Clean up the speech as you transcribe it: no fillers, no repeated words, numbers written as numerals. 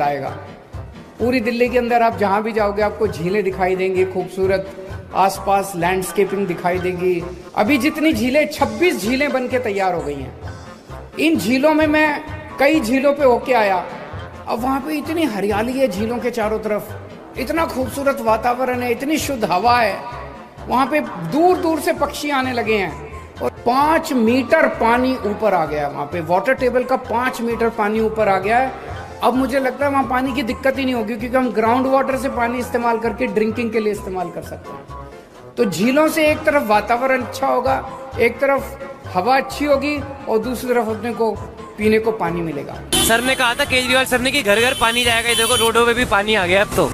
आएगा। पूरी दिल्ली के अंदर आप जहां भी जाओगे आपको झीलें दिखाई देंगी, खूबसूरत आसपास लैंडस्केपिंग दिखाई देगी। अभी जितनी झीलें 26 झीलें बन के तैयार हो गई हैं। इन झीलों में मैं कई झीलों पे होके आया। अब वहां पे इतनी हरियाली है झीलों के चारों तरफ, इतना खूबसूरत वातावरण है, इतनी शुद्ध हवा है। वहां पे दूर दूर से पक्षी आने लगे हैं और 5 मीटर पानी ऊपर आ गया है। वहां पे वाटर टेबल का 5 मीटर पानी ऊपर आ गया है। अब मुझे लगता है वहां पानी की दिक्कत ही नहीं होगी, क्योंकि हम ग्राउंड वाटर से पानी इस्तेमाल करके ड्रिंकिंग के लिए इस्तेमाल कर सकते हैं। तो झीलों से एक तरफ वातावरण अच्छा होगा, एक तरफ हवा अच्छी होगी और दूसरी तरफ अपने को पीने को पानी मिलेगा। सर ने कहा था, केजरीवाल सर ने, कि घर घर पानी जाएगा। ये देखो रोडों पे भी पानी आ गया अब तो।